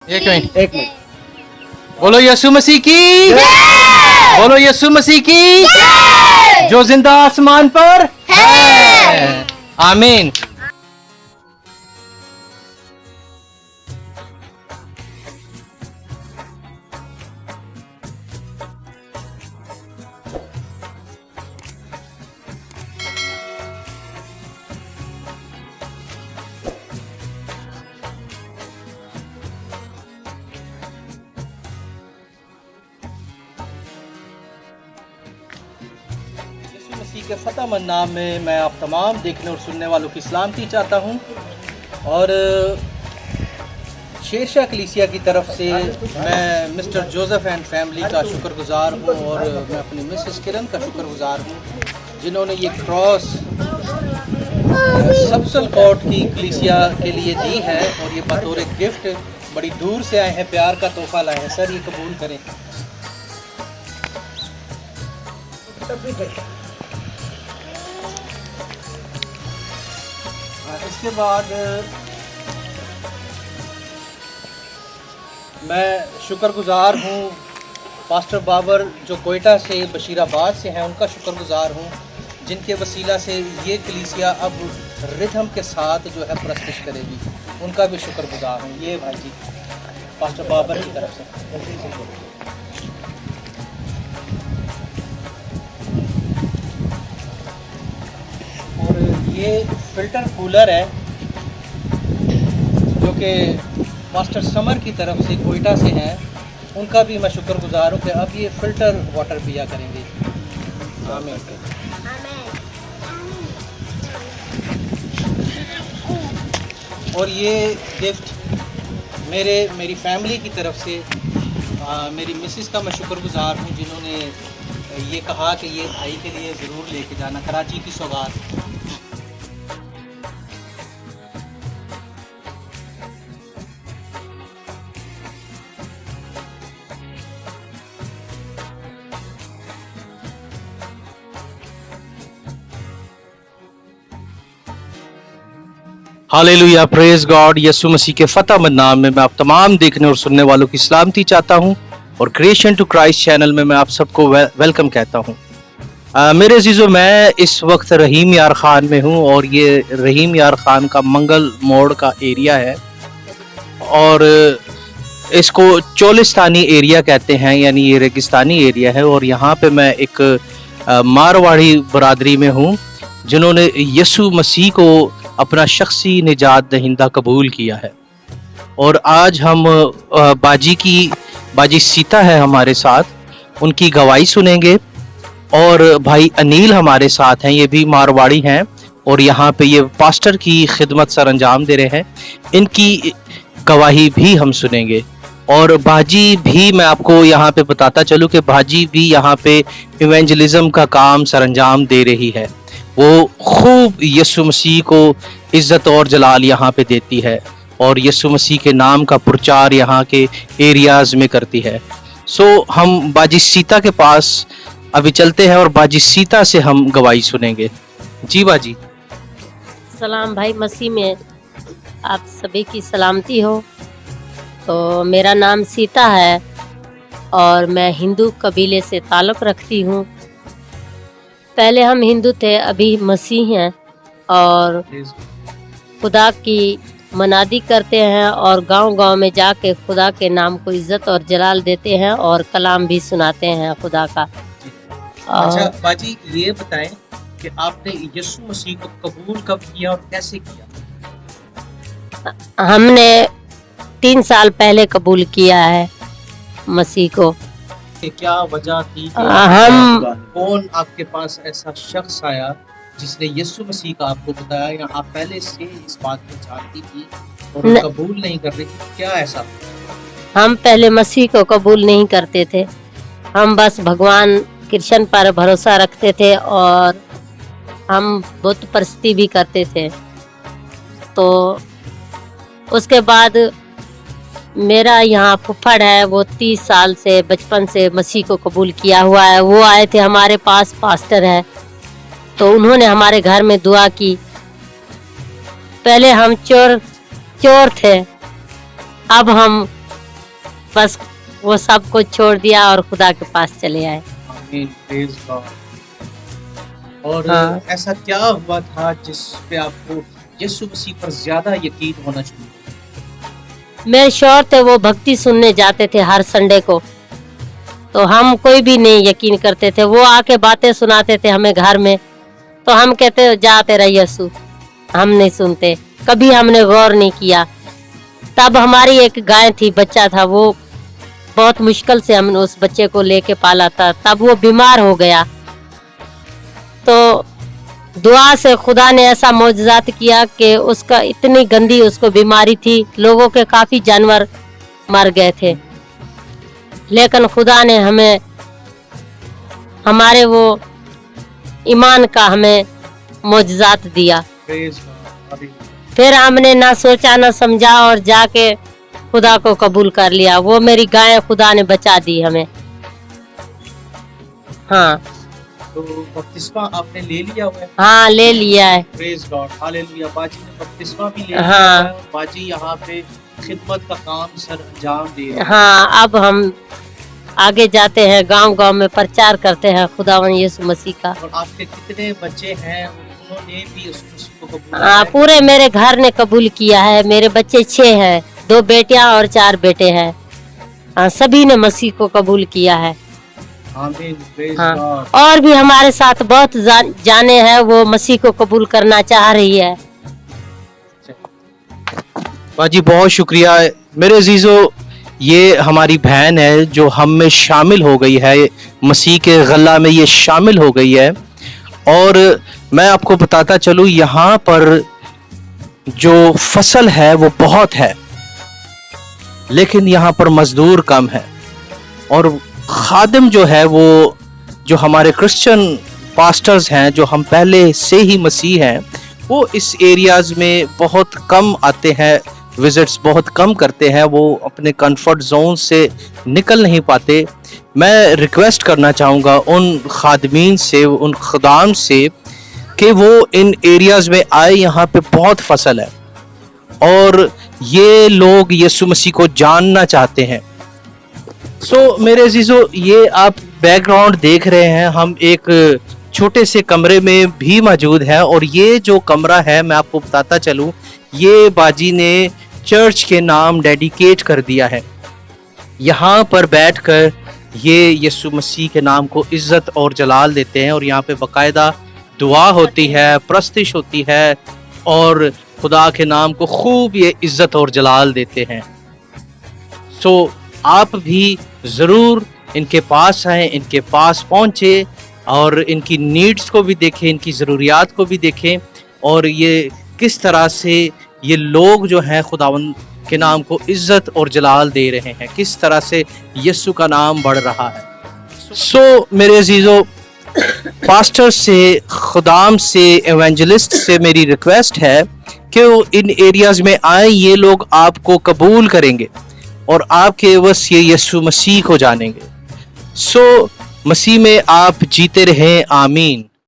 एक मिनट। एक मिनट। बोलो यीशु मसीह की, बोलो यीशु मसीह की, जो जिंदा आसमान पर है। आमीन। यीशु मसीह के फतेहमंद नाम में मैं आप तमाम देखने और सुनने वालों की सलामती चाहता हूँ। और शेरशाह कलीसिया की तरफ से मैं मिस्टर जोसेफ एंड फैमिली का शुक्रगुजार हूँ, और मैं अपनी मिसेस किरण का शुक्रगुजार हूँ जिन्होंने ये क्रॉस सबसल कोर्ट की कलीसिया के लिए दी है, और ये बतौर गिफ्ट बड़ी दूर से आए हैं, प्यार का तोहफा लाए हैं। सर ये कबूल करें। इसके बाद मैं शुक्रगुजार हूँ पास्टर बाबर जो कोयटा से बशीराबाद से हैं, उनका शुक्रगुजार हूँ जिनके वसीला से ये कलीसिया अब रिथम के साथ जो है प्रस्तुत करेगी, उनका भी शुक्रगुजार हूँ। ये भाई जी पास्टर बाबर की तरफ से। और ये फिल्टर कूलर है जो कि मास्टर समर की तरफ से कोयटा से हैं, उनका भी मैं शुक्रगुजार हूँ कि अब ये फ़िल्टर वाटर पिया करेंगे। आमीन। और ये गिफ्ट मेरी फैमिली की तरफ से मेरी मिसेस का मैं शुक्रगुजार हूँ जिन्होंने ये कहा कि ये भाई के लिए ज़रूर लेके जाना, कराची की सौगात। Hallelujah, praise God. Yeshu Masih के फतेहमंद नाम में मैं आप तमाम देखने और सुनने वालों की सलामती चाहता हूं, और क्रिएशन टू क्राइस्ट चैनल में मैं आप सबको वेलकम कहता हूं। मेरे अजीजों, मैं इस वक्त रहीम यार खान में हूं, और ये रहीम यार खान का मंगल मोड़ का एरिया है, और इसको चोलिस्तानी एरिया कहते हैं, यानी ये रेगिस्तानी एरिया है। और यहाँ पे मैं एक मारवाड़ी बरादरी में हूँ जिन्होंने यीशु मसीह को अपना शख्सी निजात दहिंदा कबूल किया है। और आज हम बाजी सीता है हमारे साथ, उनकी गवाही सुनेंगे। और भाई अनिल हमारे साथ हैं, ये भी मारवाड़ी हैं, और यहाँ पे ये पास्टर की खिदमत सर अंजाम दे रहे हैं, इनकी गवाही भी हम सुनेंगे। और बाजी भी मैं आपको यहाँ पे बताता चलूँ कि बाजी भी यहाँ पे इवेंजलिज्म का काम सर अंजाम दे रही है। वो खूब यीशु मसीह को इज़्ज़त और जलाल यहाँ पे देती है, और यीशु मसीह के नाम का प्रचार यहाँ के एरियाज़ में करती है। सो हम बाजी सीता के पास अभी चलते हैं, और बाजी सीता से हम गवाही सुनेंगे। जी बाजी। सलाम भाई, मसीह में आप सभी की सलामती हो। तो मेरा नाम सीता है, और मैं हिंदू कबीले से ताल्लुक़ रखती हूँ। पहले हम हिंदू थे, अभी मसीह हैं, और खुदा की मनादी करते हैं, और गांव-गांव में जाके खुदा के नाम को इज्जत और जलाल देते हैं, और कलाम भी सुनाते हैं खुदा का। अच्छा बाजी, ये बताएं कि आपने यीशु मसीह को कबूल कब किया और कैसे किया? हमने 3 साल पहले कबूल किया है मसीह को। क्या वजह थी कि कौन आपके पास ऐसा शख्स आया जिसने यीशु मसीह का आपको बताया, या आप पहले से इस बात को जानती थी और कबूल नहीं कर रही थी? क्या ऐसा? हम पहले मसीह को कबूल नहीं करते थे, हम बस भगवान कृष्ण पर भरोसा रखते थे, और हम बुत परस्ती भी करते थे। तो उसके बाद मेरा यहाँ फुफ्फड़ है, वो 30 साल से बचपन से मसीह को कबूल किया हुआ है। वो आए थे हमारे पास, पास्टर है, तो उन्होंने हमारे घर में दुआ की। पहले हम चोर थे, अब हम बस वो सब कुछ छोड़ दिया और खुदा के पास चले आए। आमीन, प्रेज गॉड। और हाँ। ऐसा क्या हुआ था जिस पे आपको यीशु मसीह पर ज्यादा यकीन होना चाहिए? मेरे शौहर थे, वो भक्ति सुनने जाते थे हर संडे को, तो हम कोई भी नहीं यकीन करते थे। वो आके बातें सुनाते थे हमें घर में, तो हम कहते जा तेरा यीशु, हम नहीं सुनते, कभी हमने गौर नहीं किया। तब हमारी एक गाय थी, बच्चा था, वो बहुत मुश्किल से हमने उस बच्चे को लेके पाला था। तब वो बीमार हो गया, तो दुआ से खुदा ने ऐसा मौजज़ात किया कि उसका इतनी गंदी उसको बीमारी थी, लोगों के काफी जानवर मर गए थे, लेकिन खुदा ने हमें हमारे वो ईमान का हमें मौजज़ात दिया। प्रेज गॉड, आमीन। फिर हमने ना सोचा ना समझा और जाके खुदा को कबूल कर लिया। वो मेरी गाय खुदा ने बचा दी हमें। हाँ तो बपतिस्मा आपने ले लिया हुआ है? हाँ, ले लिया है। Praise God, hallelujah. बाजी ने बपतिस्मा भी ले लिया हाँ। है और बाजी यहाँ पे खिदमत का काम सर अंजाम दे रहे हैं। हाँ, अब हम आगे जाते हैं, गांव-गांव में प्रचार करते हैं खुदावन यीशु मसीह का। और आपके कितने बच्चे हैं उन्होंने भी यीशु मसीह को कबूल हाँ, किया? पूरे मेरे घर ने कबूल किया है। मेरे बच्चे 6 हैं, 2 बेटियां और 4 बेटे हैं। हाँ, सभी ने मसीह को कबूल किया है। आमीन, प्रेज हाँ, गॉड। और भी हमारे साथ बहुत जाने हैं, वो मसीह को कबूल करना चाह रही है। बाजी बहुत शुक्रिया मेरे अजीजों, ये हमारी बहन है जो हम में शामिल हो गई है, मसीह के गला में ये शामिल हो गई है। और मैं आपको बताता चलूँ, यहाँ पर जो फसल है वो बहुत है, लेकिन यहाँ पर मजदूर कम है। और खादिम जो है, वो जो हमारे क्रिश्चियन पास्टर्स हैं, जो हम पहले से ही मसीह हैं, वो इस एरियाज में बहुत कम आते हैं, विजिट्स बहुत कम करते हैं, वो अपने कंफर्ट जोन से निकल नहीं पाते। मैं रिक्वेस्ट करना चाहूँगा उन खादमीन से, उन खुदाम से, कि वो इन एरियाज में आए। यहाँ पे बहुत फसल है और ये लोग यीशु मसीह को जानना चाहते हैं। मेरे अजीजों, ये आप बैकग्राउंड देख रहे हैं, हम एक छोटे से कमरे में भी मौजूद है। और ये जो कमरा है, मैं आपको बताता चलूँ, ये बाजी ने चर्च के नाम डेडिकेट कर दिया है। यहाँ पर बैठकर ये यीशु मसीह के नाम को इज्जत और जलाल देते हैं, और यहाँ पे बाकायदा दुआ होती है, प्रस्तिश होती है, और खुदा के नाम को खूब ये इज्जत और जलाल देते हैं। आप भी ज़रूर इनके पास आएँ, इनके पास पहुँचे और इनकी नीड्स को भी देखें, इनकी ज़रूरियात को भी देखें, और ये किस तरह से ये लोग जो हैं खुदावंद के नाम को इज्जत और जलाल दे रहे हैं, किस तरह से यीशु का नाम बढ़ रहा है। मेरे अजीज़ों, पास्टर से, खुदाम से, एवेंजलिस्ट से मेरी रिक्वेस्ट है कि वो इन एरियाज़ में आए। ये लोग आपको कबूल करेंगे और आपके बस ये यीशु मसीह को जानेंगे। मसीह में आप जीते रहें। आमीन।